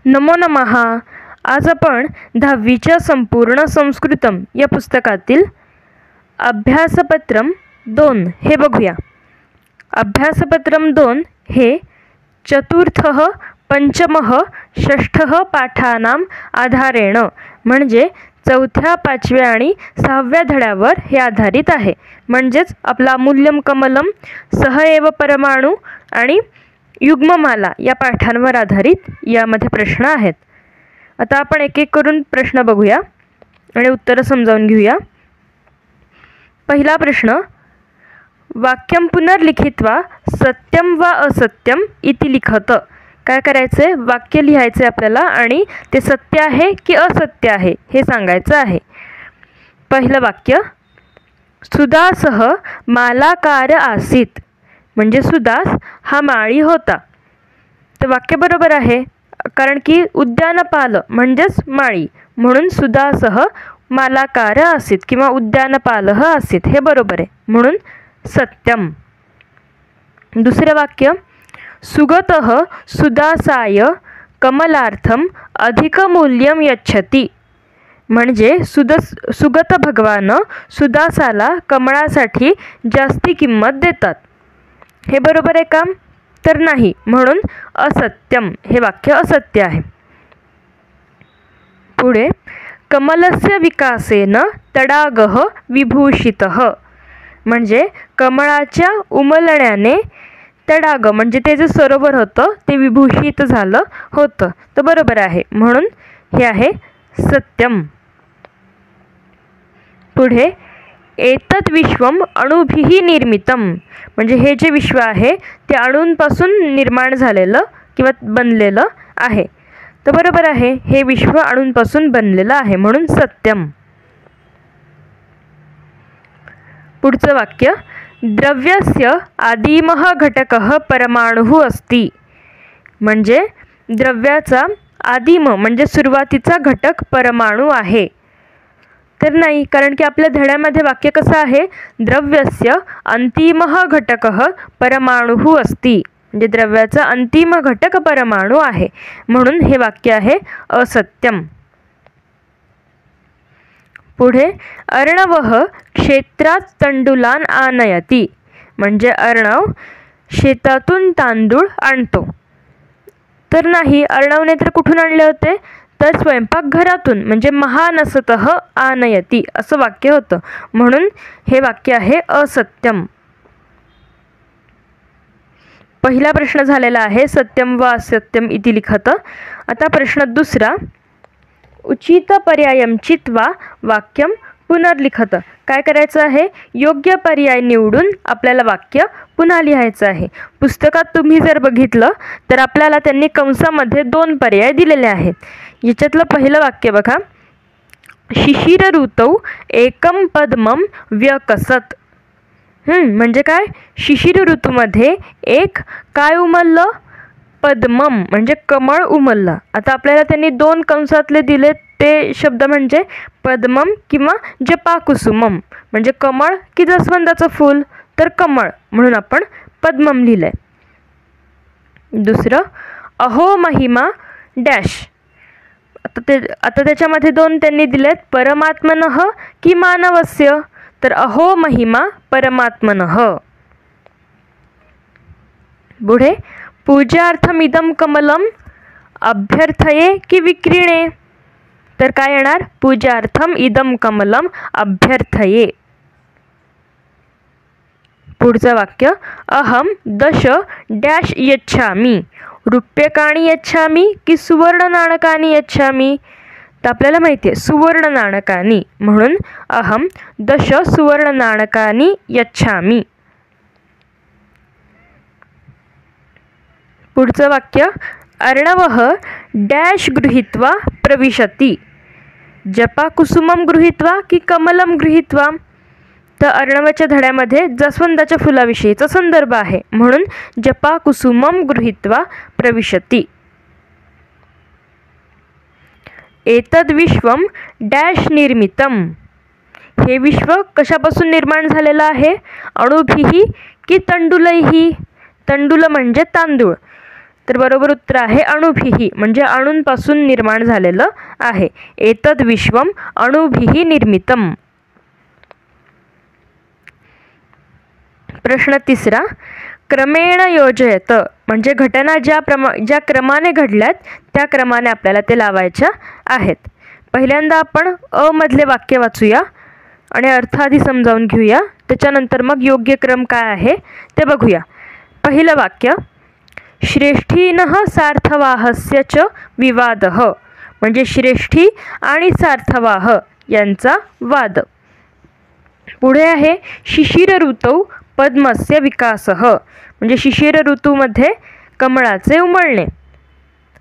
नमो नमः. आज आपण 10वीच्या संपूर्ण संस्कृतम या पुस्तकातील अभ्यासपत्रम 2 हे बघूया. अभ्यासपत्रम 2 हे चतुर्थः पंचमः षष्ठः पाठानाम आधारेण म्हणजे चौथ्या, पाचव्या आणि सहाव्या धड्यावर हे आधारित आहे. म्हणजेच आपला मूल्यम कमलम, सह एव परमाणु आणि युग्ममाला या पाठांवर आधारित यामध्ये प्रश्न आहेत. आता आपण एक एक करून प्रश्न बघूया आणि उत्तरं समजावून घेऊया. पहिला प्रश्न, वाक्यम पुनर्लिखित्वा सत्यम वा असत्यम इति लिखत. काय करायचं आहे? वाक्य लिहायचं आहे आपल्याला आणि ते सत्य आहे की असत्य आहे हे सांगायचं आहे. पहिलं वाक्य, सुदासः मालाकार आसीत म्हणजे सुदास हा माळी होता. तर वाक्य बरोबर आहे, कारण की उद्यानपाल म्हणजेच माळी, म्हणून सुदासः मालाकार आसीत किंवा उद्यानपालः आसीत हे बरोबर आहे, म्हणून सत्यम. दुसरे वाक्य, सुगतः सुदासाय कमलार्थम अधिकमूल्यम यच्छति म्हणजे सुगत भगवान सुदासाला कमळासाठी जास्ती किंमत देतात. हे बरोबर आहे का? तर नाही, म्हणून असत्यम हे वाक्य असत्य आहे. पुढे, कमलस्य विकासेन तडागः विभूषितः म्हणजे कमळाच्या उमलण्याने तडाग म्हणजे ते जे सरोवर होतं ते विभूषित झालं होतं. तर बरोबर आहे, म्हणून हे आहे सत्यम. पुढे, एतत् विश्वम अणुभिः निर्मितम म्हणजे हे जे विश्व आहे ते अणूंपासून निर्माण झालेलं किंवा बनलेलं आहे. तर बरोबर आहे, हे विश्व अणूंपासून बनलेलं आहे, म्हणून सत्यम. पुढचं वाक्य, द्रव्यस्य आदिमः घटकः परमाणुः अस्ति म्हणजे द्रव्याचा आदिम म्हणजे सुरुवातीचा घटक परमाणु आहे. तर नाही, कारण की आपल्या धड्यामध्ये वाक्य कसं आहे? द्रव्यस्य अंतिमः घटकः परमाणुः अस्ति म्हणजे द्रव्याचा अंतिम घटक परमाणु आहे, म्हणून हे वाक्य आहे असत्यम. पुढे, अर्णवः क्षेत्रात तंडुलान आनयति म्हणजे अर्णव शेतातून तांदूळ आणतो. तर नाही, अर्णवने तर कुठून आणले होते? तर स्वयंपाकघरातून म्हणजे महानसतः आनयति असं वाक्य होतं, म्हणून हे वाक्य आहे असत्यम. पहिला प्रश्न झालेला आहे सत्यम वा असत्यम इति लिखत. आता प्रश्न दुसरा, उचित पर्यायम चित्वा वाक्यम पुनर्लिखत. काय करायचं आहे? योग्य पर्याय निवडून आपल्याला वाक्य पुन्हा लिहायचं आहे. पुस्तकात तुम्ही जर बघितलं तर आपल्याला त्यांनी कंसामध्ये 2 पर्याय दिलेले आहेत. याच्यातलं पहिलं वाक्य बघा, शिशिर ऋतौ एकम पद्मम व्यकसत म्हणजे काय? शिशिर ऋतूमध्ये एक काय उमललं? पद्मम म्हणजे कमळ उमललं. आता आपल्याला त्यांनी 2 कंसातले दिले ते शब्द म्हणजे पद्मम किंवा जपाकुसुमम म्हणजे कमळ की जास्वंदाचं फूल? तर कमळ, म्हणून आपण पद्मम लिहिलंय. दुसरं, अहो महिमा डॅश. आता त्याच्यामध्ये 2 त्यांनी दिलेत, परमात्मनः की मानवस्य? तर अहो महिमा परमात्मनः. पुढे, पूजार्थमिदं कमलम अभ्यर्थये की विक्रीणे? तर काय येणार? पूजार्थम इदं कमलम अभ्यर्थये. पुढचं वाक्य, अहम 10 डॅश यच्छामि रूप्यकाणि यच्छामि की सुवर्ण नाणकानि यच्छामि? तर आपल्याला माहिती आहे सुवर्ण नाणकानि, म्हणून अहम 10 सुवर्ण नाणकानि यच्छामि. पुढचं वाक्य, अर्णवः डॅश गृहीत्वा प्रविशति जपाकुसुमम गृहीत्वा की कमलम गृहीत्वा? तर अर्णवाच्या धड्यामध्ये जास्वंदाच्या फुलाविषयीचा संदर्भ आहे, म्हणून जपाकुसुमम गृहीत्वा प्रविशति. एतद् विश्वम डॅश निर्मितम हे विश्व कशापासून निर्माण झालेलं आहे? अणुभिः की तंडुलैः? तंडुल म्हणजे तांदूळ, तर बरोबर उत्तर आहे अणुभिः, म्हणजे अणूंपासून निर्माण झालेलं आहे. एतद विश्वम अणुभिः निर्मितम. प्रश्न तिसरा, क्रमेण योजयत, म्हणजे घटना ज्या क्रमाने घडल्यात त्या क्रमाने आपल्याला ते लावायच्या आहेत. पहिल्यांदा आपण अ मधले वाक्य वाचूया आणि अर्थ आधी समजावून घेऊया, त्याच्यानंतर मग योग्य क्रम काय आहे ते बघूया. पहिलं वाक्य, श्रेष्ठीनः सार्थवाहस्य च विवादः, म्हणजे श्रेष्ठी आणि सार्थवाह यांचा वाद. पुढे आहे शिशिर ऋतौ पद्मस्य विकासः, म्हणजे शिशिर ऋतूमध्ये कमळाचे उमलणे.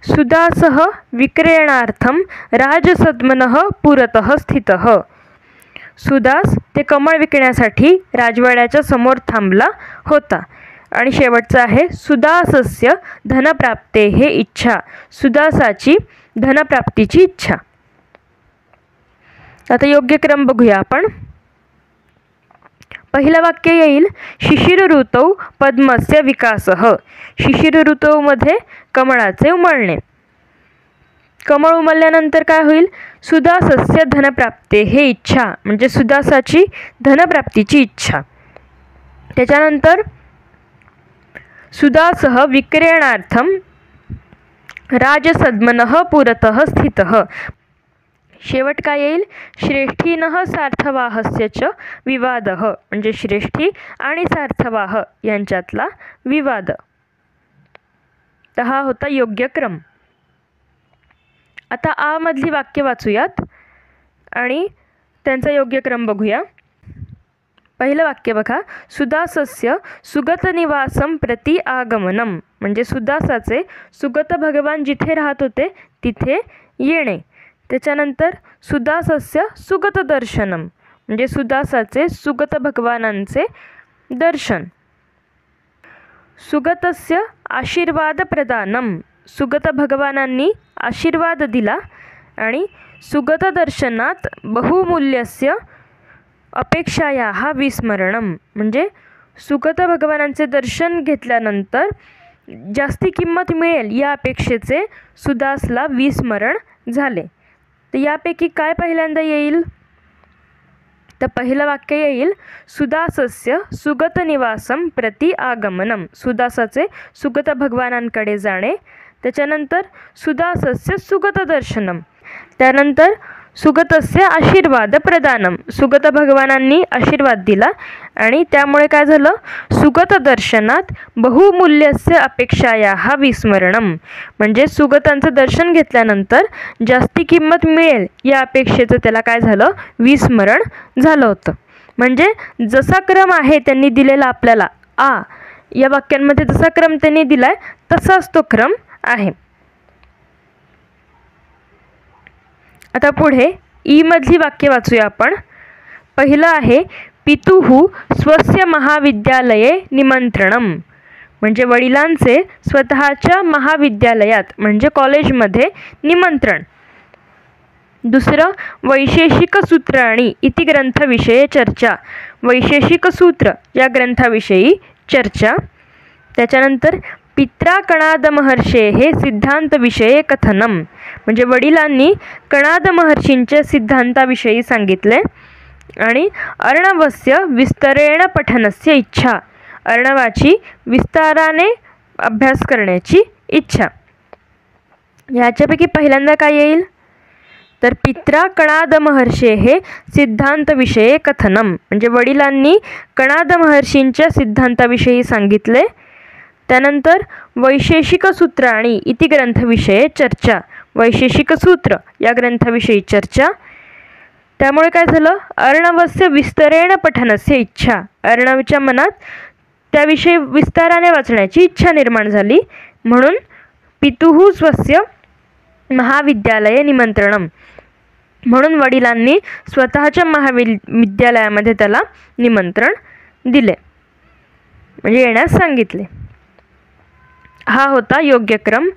सुदासः विक्रयणार्थं राजसद्मनः पुरतः स्थितः, सुदास ते कमळ विकण्यासाठी राजवाड्याच्या समोर थांबला होता. आणि शेवटचं आहे सुदासस्य धनप्राप्तेः इच्छा, सुदासाची धनप्राप्तीची इच्छा. आता योग्य क्रम बघूया आपण. पहिलं वाक्य येईल शिशिर ऋतौ पद्मस्य विकासः, शिशिर ऋतूमध्ये कमळाचे उमलणे. कमळ उमलल्यानंतर काय होईल, सुदासस्य धनप्राप्तेः इच्छा, म्हणजे सुदासाची धनप्राप्तीची इच्छा. त्याच्यानंतर सुदासः विक्रयणार्थं राजसद्मनः पुरतः स्थितः. शेवट काय येईल, श्रेष्ठीनः सार्थवाहस्य च विवादः, म्हणजे श्रेष्ठी आणि सार्थवाह यांच्यातला विवाद. तर हा होता योग्य क्रम. आता आ मधली वाक्य वाचूयात आणि त्यांचा योग्य क्रम बघूया. पहिलं वाक्य बघा, सुदासस्य सुगत निवासम प्रति आगमनम, म्हणजे सुदासाचे सुगत भगवान जिथे राहत होते तिथे येणे. त्याच्यानंतर सुदासस्य सुगत दर्शनम, म्हणजे सुदासाचे सुगत भगवानांचे दर्शन. सुगतस्य आशीर्वाद प्रदानम, सुगत भगवानांनी आशीर्वाद दिला. आणि सुगत दर्शनात बहुमूल्यस्य अपेक्षायाः विस्मरणम, म्हणजे सुगत भगवानांचे दर्शन घेतल्यानंतर जास्ती किंमत मिळेल या अपेक्षेचे सुदासला विस्मरण झाले. तर यापैकी काय पहिल्यांदा येईल, तर पहिलं वाक्य येईल सुदासस्य सुगत निवासम प्रति आगमनम, सुदासाचे सुगत भगवानांकडे जाणे. त्याच्यानंतर सुदासस्य सुगत दर्शनम, त्यानंतर सुगतस्य आशीर्वाद प्रदानम, सुगत भगवानांनी आशीर्वाद दिला आणि त्यामुळे काय झालं, सुगत दर्शनात बहुमूल्यस्य अपेक्षायाः विस्मरणम, म्हणजे सुगतांचं दर्शन घेतल्यानंतर जास्ती किंमत मिळेल या अपेक्षेचं त्याला काय झालं, विस्मरण झालं होतं. म्हणजे जसा क्रम आहे त्यांनी दिलेला आपल्याला आ या वाक्यांमध्ये, जसा क्रम त्यांनी दिलाय तसाच तो क्रम आहे. आता पुढे ई मधली वाक्य वाचूया आपण. पहिलं आहे पितुः स्वस्य महाविद्यालये निमंत्रणम, म्हणजे वडिलांचे स्वतःच्या महाविद्यालयात म्हणजे कॉलेजमध्ये निमंत्रण. दुसरं वैशेषिक सूत्राणि इति ग्रंथविषये चर्चा, वैशेषिक सूत्र या ग्रंथाविषयी चर्चा. त्याच्यानंतर पित्रा कणाद महर्षेः सिद्धांतविषये कथनम, म्हणजे वडिलांनी कणाद महर्षींच्या सिद्धांताविषयी सांगितले. आणि अर्णवस्य विस्तरेण पठनस्य इच्छा, अर्णवाची विस्ताराने अभ्यास करण्याची इच्छा. याच्यापैकी पहिल्यांदा काय येईल, तर पित्रा कणाद महर्षेः सिद्धांतविषये कथनम, म्हणजे वडिलांनी कणाद महर्षींच्या सिद्धांताविषयी सांगितले. त्यानंतर वैशेषिक सूत्राणि इति ग्रंथविषये चर्चा, वैशेषिक सूत्र या ग्रंथाविषयी चर्चा. त्यामुळे काय झालं, अर्णवस्य विस्तरेण पठनस्य इच्छा, अर्णवच्या मनात त्याविषयी विस्ताराने वाचण्याची इच्छा निर्माण झाली. म्हणून पितुः स्वस्य महाविद्यालये निमंत्रणम, म्हणून वडिलांनी स्वतःच्या महाविद्यालयामध्ये त्याला निमंत्रण दिले, म्हणजे येण्यास सांगितले. हा होता योग्य क्रम.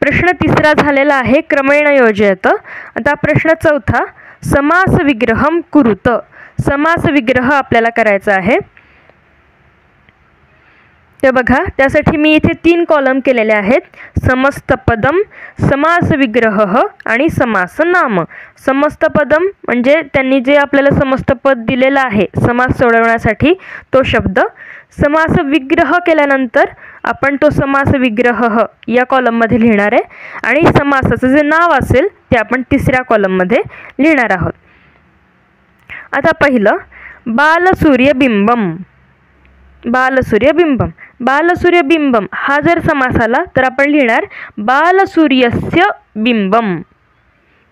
प्रश्न तिसरा झालेला आहे क्रमेण योजयत. आता प्रश्न चौथा, समास विग्रहम कुरुत, समास विग्रह आपल्याला करायचा आहे. तर बघा, त्यासाठी मी इथे 3 कॉलम केलेले आहेत. समस्त पदम, समास विग्रह आणि समास नाम. समस्त पदम म्हणजे त्यांनी जे आपल्याला समस्त पद दिलेलं आहे समास सोडवण्यासाठी तो शब्द. समास विग्रह केल्यानंतर आपण तो समास विग्रह या कॉलममध्ये लिहिणार आहे आणि समासाचं जे नाव असेल ते आपण 3ऱ्या कॉलममध्ये लिहिणार आहोत. आता पहिलं बालसूर्यबिंबम. बालसूर्यबिंबम. बालसूर्यबिंबम हा जर समास आला तर आपण लिहिणार बालसूर्यस्य बिंबम.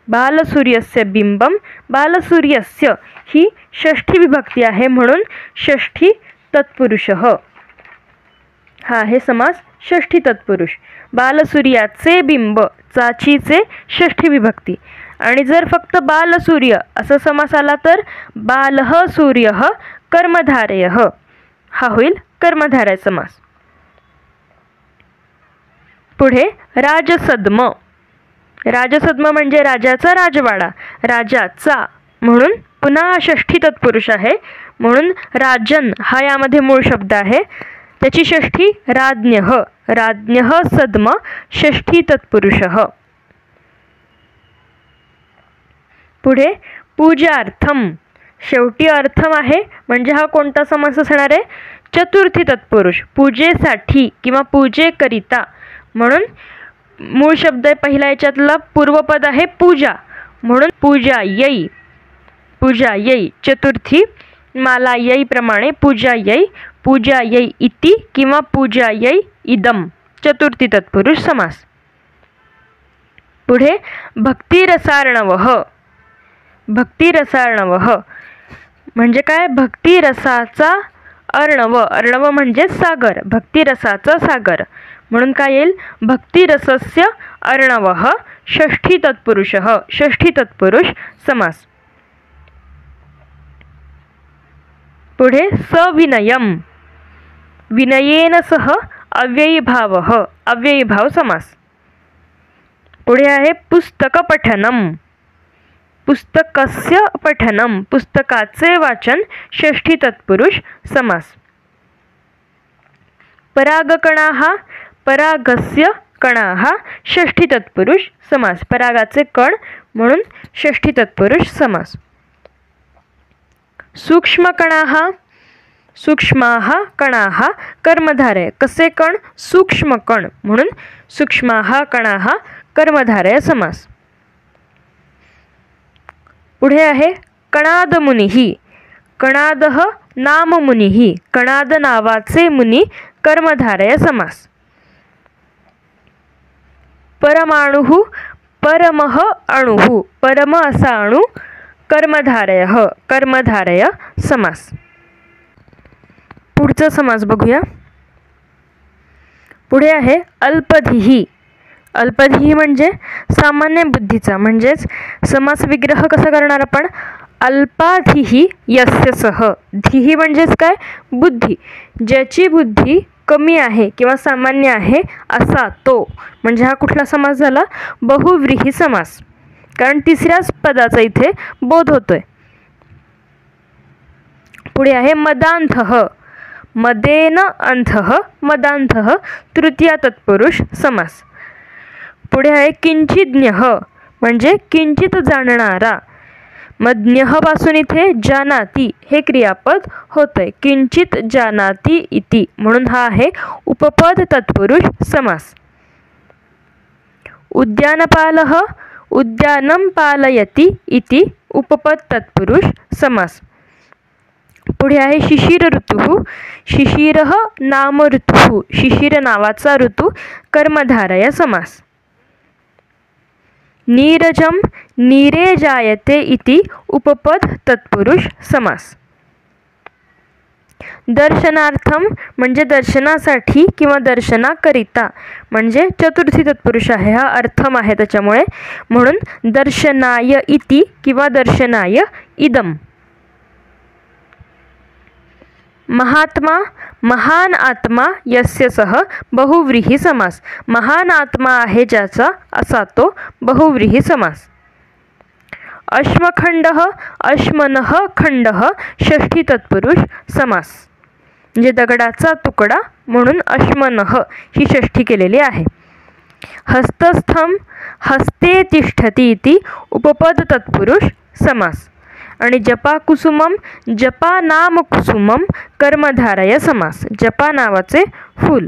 बालसूर्यस्य बिंबम. बालसूर्यस्य ही षष्ठी विभक्ती आहे म्हणून षष्ठी तत्पुरुष. हा आहे समास षष्ठी तत्पुरुष. बालसूर्याचे बिंब, चाचीचे षष्ठी विभक्ती. आणि जर फक्त बालसूर्य असा समास आला तर बालः सूर्यः कर्मधारयः हा होईल कर्मधारय समास. पुढे राजसद्म. राजसद्म म्हणजे राजाचा राजवाडा, राजाचा म्हणून पुन्हा षष्ठी तत्पुरुष आहे म्हणून राजन हा यामध्ये मूळ शब्द आहे. त्याची षष्ठी राज्ञः. राज्ञः सद्म षष्ठी तत्पुरुषः. पुढे पूजार्थम. शेवटी अर्थम आहे म्हणजे हा कोणता समास असणार आहे? चतुर्थी तत्पुरुष. पूजेसाठी किंवा पूजेकरिता म्हणून मूळ शब्द आहे पहिला, याच्यातला पूर्वपद आहे पूजा म्हणून पूजा यै. पूजा यै चतुर्थी. माला यै प्रमाणे पूजा यै. पूजा यै इति किंवा पूजा यै इदम चतुर्थी तत्पुरुष समास. पुढे भक्तिरसार्णवः. भक्तिरसार्णवः म्हणजे काय? भक्तिरसाचा अर्णव. अर्णव म्हणजे सागर. भक्तिरसाचा सागर म्हणून काय येईल? भक्तिरसस्य अर्णवः षष्ठी तत्पुरुषः. षष्ठी तत्पुरुष समास. पुढे सविनयम. विनयेन सह अव्ययीभावः. अव्ययीभाव समास. पुढे आहे पुस्तकपठनम. पुस्तकस्य पठनम. पुस्तकाचे वाचन षष्ठी तत्पुरुष समास. परागकणाः. परागस्य कणाः षष्ठी तत्पुरुष समास. परागाचे कण म्हणून षष्ठी तत्पुरुष समास. सूक्ष्मकणाः. सूक्ष्माः कणाः कर्मधारय. कसे कण? सूक्ष्म कण म्हणून सूक्ष्माः कणाः कर्मधारय समास. पुढे आहे कणाद मुनिः. कणादः नाम मुनिः. कणाद नावाचे मुनी कर्मधारय समास. परमाणुः. परमः अणुः. परम असा अणु कर्मधारयः. कर्मधारय समास. पुढचा समास बघूया. पुढे आहे अल्पधिः. अल्पधिः म्हणजे सामान्य बुद्धीचा. म्हणजेच समास विग्रह कसा करणार आपण? अल्पाधिः यस्य सह. धिः म्हणजेच काय? बुद्धी. ज्याची बुद्धी कमी आहे किंवा सामान्य आहे असा तो. म्हणजे हा कुठला समास झाला? बहुव्रीही समास. कारण 3ऱ्याच पदाचा इथे बोध होतोय. पुढे आहे मदांधः. मदेन अंधः. मदांधः तृतीया तत्पुरुष समास. पुढे आहे किंचिज्ञः म्हणजे किंचित जाणणारा. मज्ञः पासून इथे जानाति हे क्रियापद होतंय. किंचित जानाति इति म्हणून हा आहे उपपद तत्पुरुष समास. उद्यानपालः. उद्यानं पालयति इति उपपद तत्पुरुष समास. पुढे आहे शिशिर ऋतुः. शिशिरः नाम ऋतुः. शिशिर नावाचा ऋतू कर्मधारय समास. नीरजम नीरे जायते इति उपपद तत्पुरुष समास. दर्शनार्थम म्हणजे दर्शनासाठी किंवा दर्शनाकरिता म्हणजे चतुर्थी तत्पुरुष आहे. हा अर्थम आहे त्याच्यामुळे म्हणून दर्शनाय इति किंवा दर्शनाय इदम. महात्मा. महान आत्मा यस्य सह बहुव्रीही समास. महान आत्मा आहे ज्याचा असा तो बहुव्रीही समास. अश्मखंडः. अश्मनः खंडः षष्ठी तत्पुरुष समास. म्हणजे दगडाचा तुकडा, म्हणून अश्मनः ही षष्ठी केलेली आहे. हस्तस्थम हस्ते तिष्ठती इति उपपद तत्पुरुष समास. आणि जपाकुसुमम जपा नाम कुसुमम कर्मधारय समास. जपा नावाचे फूल.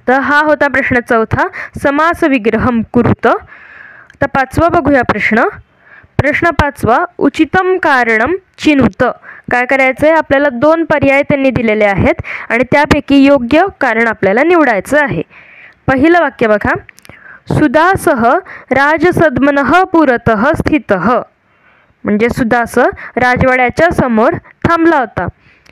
तर हा होता प्रश्न चौथा. समास विग्रहम कुरुत. आता पाचवा बघूया प्रश्न. प्रश्न पाचवा. उचितम कारणम चिनुत. काय करायचं आहे, आपल्याला 2 पर्याय त्यांनी दिलेले आहेत आणि त्यापैकी योग्य कारण आपल्याला निवडायचं आहे. पहिलं वाक्य बघा. सुदासः राजसद्मनः पुरतः स्थितः. म्हणजे सुदास राजवाड्याच्या समोर थांबला होता.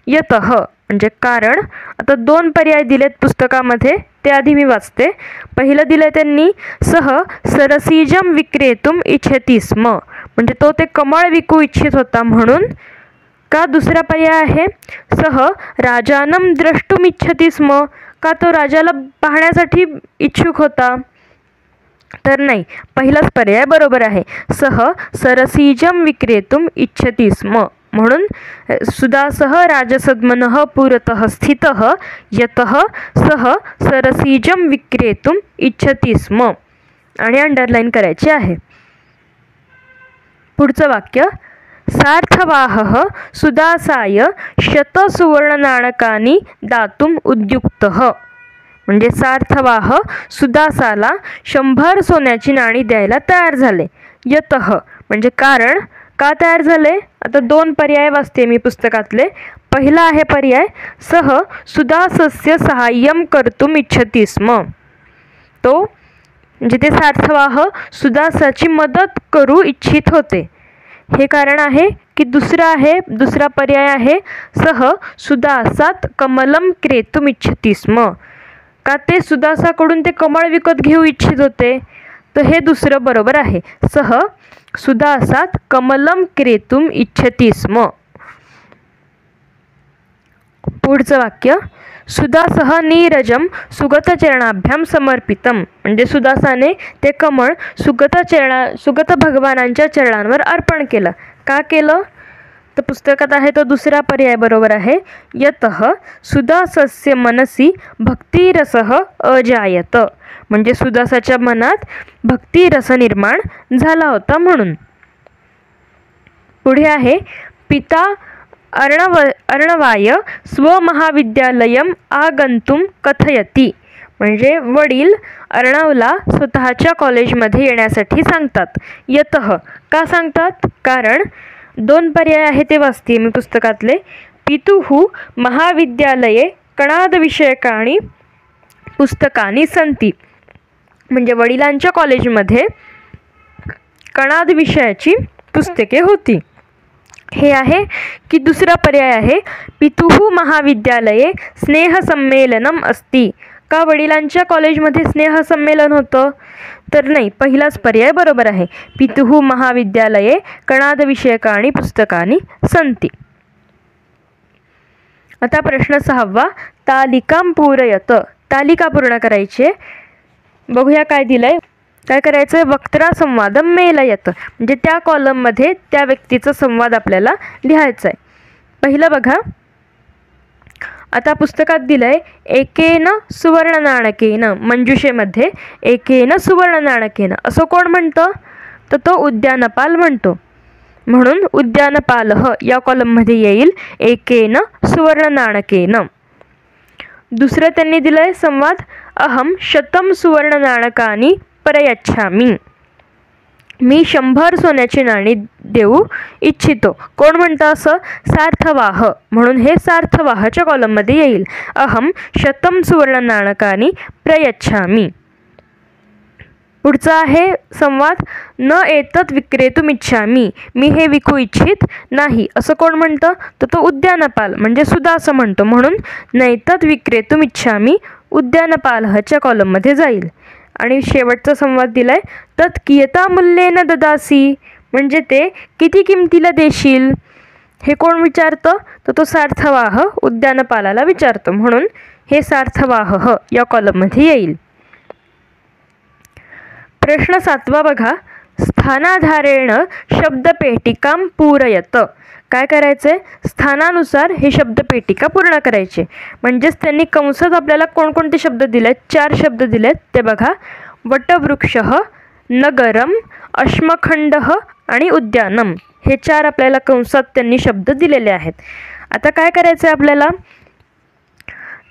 यतः म्हणजे कारण. आता 2 पर्याय दिलेत पुस्तकामध्ये, ते आधी मी वाचते. पहिलं दिलं त्यांनी सह सरसीजम विक्रेतुम इच्छति स्म. म्हणजे तो ते कमळ विकू इच्छित होता म्हणून. का दुसरा पर्याय आहे सह राजानम द्रष्टुम इच्छति स्म. का तो राजाला पाहण्यासाठी इच्छुक होता. तर नाही, पहिलाच पर्याय बरोबर आहे. सह सरसीजम विक्रेतुम इच्छति स्म. म्हणून सुदासः राजसद्मनः पुरतः स्थितः यतः सह सरसीजम विक्रेतुम इच्छति स्म. आणि अंडरलाईन करायची आहे. पुढचं वाक्य. सार्थवाहः सुदासाय 100 सुवर्णनाणकानि दातुम उद्युक्तः. म्हणजे सार्थवाह सुदासाला 100 सोन्याची नाणी द्यायला तयार झाले. यतः म्हणजे कारण. का तयार झाले. आता 2 पर्याय वाचते मी पुस्तकातले. पहिला आहे पर्याय सह सुदासस्य सहाय्यम कर्तुम इच्छति स्म. तो म्हणजे ते सार्थवाह सुदासाची मदत करू इच्छित होते, हे कारण आहे. की दुसरा पर्याय आहे सह सुदासात कमलम क्रेतुम इच्छति स्म. का ते सुदासाकडून ते कमळ विकत घेऊ इच्छित होते. तर हे दुसरं बरोबर आहे. सह सुदासात कमलम क्रेतुम इच्छति स्म. पुढचं वाक्य. सुदासः नीरजम सुगतचरणाभ्याम समर्पितम. म्हणजे सुदासाने ते कमळ सुगत भगवानांच्या चरणांवर अर्पण केलं. का केलं. तर पुस्तकात आहे तो दुसरा पर्याय बरोबर आहे. यतः सुदासस्य मनसी भक्तिरसः अजायत. म्हणजे सुदासाच्या मनात भक्तिरस निर्माण झाला होता म्हणून. पुढे आहे पिता अर्णवाय स्वमहाविद्यालयम आगंतुम कथयती. म्हणजे वडील अर्णवला स्वतःच्या कॉलेजमध्ये येण्यासाठी सांगतात. यतः का सांगतात. कारण 2 पर्याय आहे ते वाचते मी पुस्तकातले. पितुः महाविद्यालये कणादविषयकानि पुस्तकानि सन्ति. म्हणजे वडिलांच्या कॉलेजमध्ये कणाद विषयाची पुस्तके होती. हे आहे. की दुसरा पर्याय आहे पितुः महाविद्यालये स्नेहसम्मेलनम अस्ति. का वडिलांच्या कॉलेजमध्ये स्नेहसंमेलन होतं. तर नाही, पहिलाच पर्याय बरोबर आहे. पितुः महाविद्यालये कणादविषयकानि पुस्तकानि सन्ति. आता प्रश्न 6वा. तालिकां पूरयत. तालिका पूर्ण करायची. बघूया काय दिलंय. काय करायचं. वक्त्रा संवादम मेलयत. म्हणजे त्या कॉलममध्ये त्या व्यक्तीचा संवाद आपल्याला लिहायचा आहे. पहिलं बघा. आता पुस्तकात दिलंय एकेन सुवर्णनाणकेन. मंजुषेमध्ये एकेन सुवर्णनाणकेन असं कोण म्हणतं. तर तो उद्यानपाल म्हणतो. म्हणून उद्यानपालः या कॉलममध्ये येईल एकेन सुवर्णनाणकेन. दुसरं त्यांनी दिलंय संवाद. अहम 100 सुवर्णनाणकानि प्रयच्छामि. मी 100 सोन्याची नाणी देऊ इच्छितो. कोण म्हणतं असं. सार्थवाह. म्हणून हे सार्थवाहच्या कॉलममध्ये येईल. अहम 100 सुवर्णनाणकानि प्रयच्छामि. पुढचा आहे संवाद. न एतत् विक्रेतुम इच्छामि. मी हे विकू इच्छित नाही असं कोण म्हणतं. तर तो उद्यानपाल म्हणजे सुदास म्हणतो. म्हणून नैतत् विक्रेतुम इच्छामि उद्यानपालच्या कॉलममध्ये जाईल. आणि शेवटचा संवाद दिलाय तत् कियता मूल्येन ददासी. म्हणजे ते किती किमतीला देशील. हे कोण विचारतं. तर तो सार्थवाह उद्यानपालाला विचारतो. म्हणून हे सार्थवाह या कॉलममध्ये येईल. प्रश्न 7वा बघा. स्थानाधारेण शब्दपेटिकां पूरयत. काय करायचं आहे, स्थानानुसार हे शब्दपेटिका पूर्ण करायचे. म्हणजेच त्यांनी कंसात आपल्याला कोणकोणते शब्द दिले आहेत, 4 शब्द दिले आहेत ते बघा. वटवृक्षः, नगरम, अश्मखंडः आणि उद्यानम हे 4 आपल्याला कंसात त्यांनी शब्द दिलेले आहेत. आता काय करायचं आहे आपल्याला,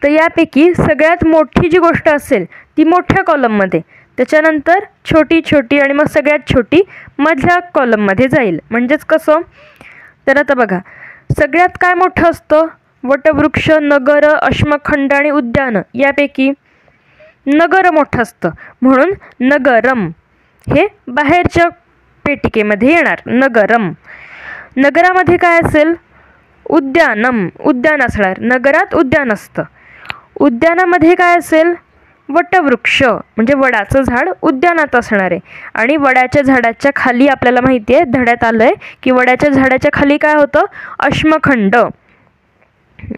तर यापैकी सगळ्यात मोठी जी गोष्ट असेल ती मोठ्या कॉलममध्ये, त्याच्यानंतर छोटी छोटी आणि मग सगळ्यात छोटी मधल्या कॉलममध्ये जाईल. म्हणजेच कसं, तर आता बघा सगळ्यात काय मोठं असतं, वटवृक्ष, नगर, अश्मखंड आणि उद्यान यापैकी नगर मोठं असतं, म्हणून नगरम हे बाहेरच्या पेटिकेमध्ये येणार. नगरम. नगरामध्ये काय असेल, उद्यानम, उद्यान असणार. नगरात उद्यान असतं. उद्यानामध्ये काय असेल, वटवृक्ष म्हणजे वडाचं झाड उद्यानात असणार आहे. आणि वडाच्या झाडाच्या खाली आपल्याला माहिती आहे, धड्यात आलं आहे की वडाच्या झाडाच्या खाली काय होतं, अश्मखंड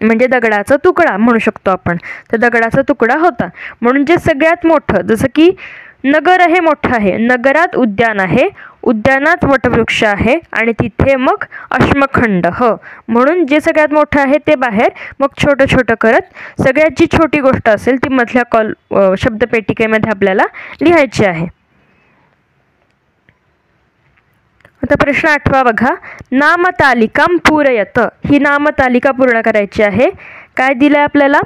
म्हणजे दगडाचा तुकडा म्हणू शकतो आपण. तर दगडाचा तुकडा होता. म्हणून जे सगळ्यात मोठं, जसं की नगर हे मोठं आहे, नगरात उद्यान आहे, उद्यानात वटवृक्ष आहे आणि तिथे मग अश्मखंड. म्हणून जे सगळ्यात मोठं आहे ते बाहेर, मग छोटं छोटं करत सगळ्यात जी छोटी गोष्ट असेल ती मधल्या शब्दपेटिकेमध्ये आपल्याला लिहायची आहे. आता प्रश्न 8 बघा. नामतालिकां पूरयत. ही नामतालिका पूर्ण करायची आहे. काय दिलं आपल्याला,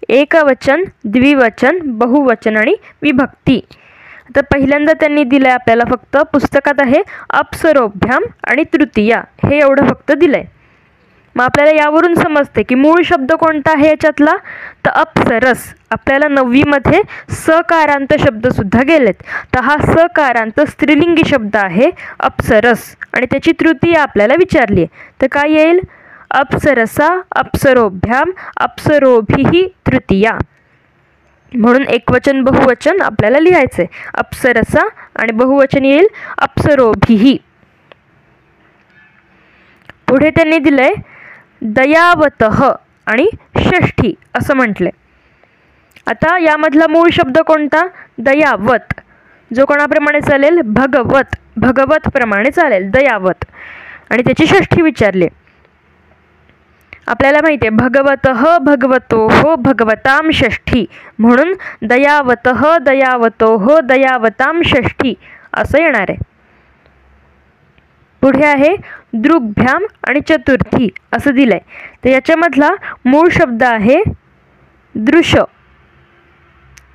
एकवचन, द्विवचन, बहुवचन आणि विभक्ती. तर पहिल्यांदा त्यांनी दिलं आहे आपल्याला, फक्त पुस्तकात आहे अप्सरोभ्याम आणि तृतीया हे एवढं फक्त दिलं आहे. मग आपल्याला यावरून समजते की मूळ शब्द कोणता आहे याच्यातला, तर अप्सरस. आपल्याला 9वीमध्ये सकारांत शब्दसुद्धा गेलेत. तर हा सकारांत स्त्रीलिंगी शब्द आहे अप्सरस आणि त्याची तृतीया आपल्याला विचारली आहे. तर काय येईल, अप्सरसा, अप्सरोभ्याम, अप्सरोभिः तृतीया. म्हणून एकवचन बहुवचन आपल्याला लिहायचं आहे. अप्सरसा आणि बहुवचन येईल अप्सरोभिः. पुढे त्यांनी दिलंय दयावतः आणि षष्ठी असं म्हटलंय. आता यामधला मूळ शब्द कोणता, दयावत, जो कोणाप्रमाणे चालेल, भगवत, भगवत प्रमाणे चालेल दयावत. आणि त्याची षष्ठी विचारली. आपल्याला माहिती आहे भगवतः, भगवतोः, भगवतां षष्ठी. म्हणून दयावतः, दयावतोः, दयावतां षष्ठी असं येणार आहे. पुढे आहे दृग्भ्याम आणि चतुर्थी असं दिलंय. तर याच्यामधला मूळ शब्द आहे दृश्य.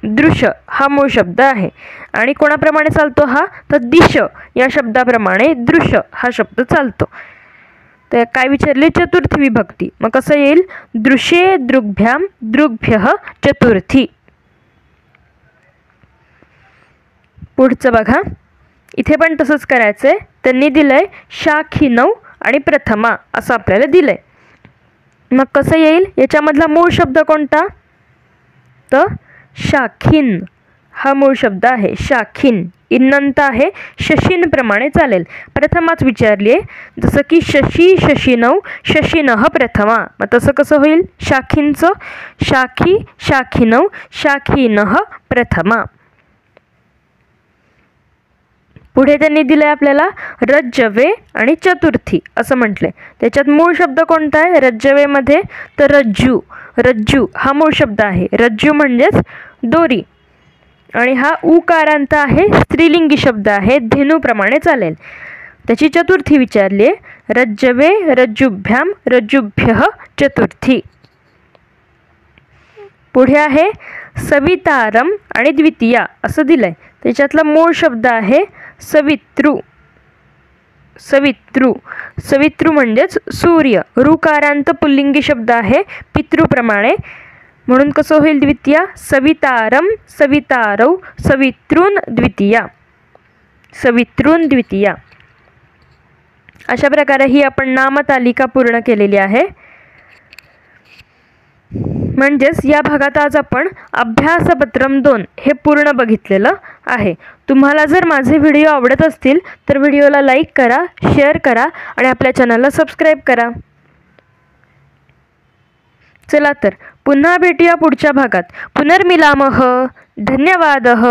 दृश्य हा मूळ शब्द आहे आणि कोणाप्रमाणे चालतो हा, तर दिश या शब्दाप्रमाणे दृश्य हा शब्द चालतो. तर काय विचारले, चतुर्थी विभक्ती. मग कसं येईल, दृश्ये, दृग्भ्याम, दृग्भ्यः, चतुर्थी. पुढचं बघा, इथे पण तसंच करायचं आहे. त्यांनी दिलंय शाखिनौ आणि प्रथमा असं आपल्याला दिलंय. मग कसं येईल, याच्यामधला मूळ शब्द कोणता, तर शाखीन हा मूळ शब्द आहे. शाखीन. इन्नंत आहे, शशीन प्रमाणे चालेल. प्रथमाच विचारली आहे, जसं की शशी, शशीनौ, शशीनः प्रथमा. मग तसं कसं होईल, शाखींचं शाखी, शाखिनौ, शाखीनः प्रथमा. पुढे त्यांनी दिलंय आपल्याला रज्जवे आणि चतुर्थी असं म्हटलंय. त्याच्यात मूळ शब्द कोणता आहे रज्जवेमध्ये, तर रज्जू. रज्जू हा मूळ शब्द आहे. रज्जू म्हणजेच दोरी आणि हा उकारांत आहे, स्त्रीलिंगी शब्द आहे, धेनूप्रमाणे चालेल. त्याची चतुर्थी विचारली आहे, रज्जवे, रज्जुभ्याम, रज्जुभ्यः चतुर्थी. पुढे आहे सवितारम आणि द्वितीया असं दिलंय. त्याच्यातला मूळ शब्द आहे सवितृ. सवितृ. सवितृ म्हणजेच सूर्य. ऋकारांत पुल्लिंगी शब्द आहे पितृप्रमाणे. म्हणून कसं होईल द्वितीया, सवितारम, सवितारौ, सवितॄन् द्वितीया. सवितॄन् द्वितीया. अशा प्रकारे ही आपण नामतालिका पूर्ण केलेली आहे. म्हणजेच या भागात आज आपण अभ्यासपत्रम 2 हे पूर्ण बघितलेलं आहे. तुम्हाला जर माझे व्हिडिओ आवडत असतील तर व्हिडिओला लाईक करा, शेअर करा आणि आपल्या चॅनलला सबस्क्राईब करा. चला तर पुन्हा भेटूया पुढच्या भागात. पुनर्मिलामः. धन्यवादः.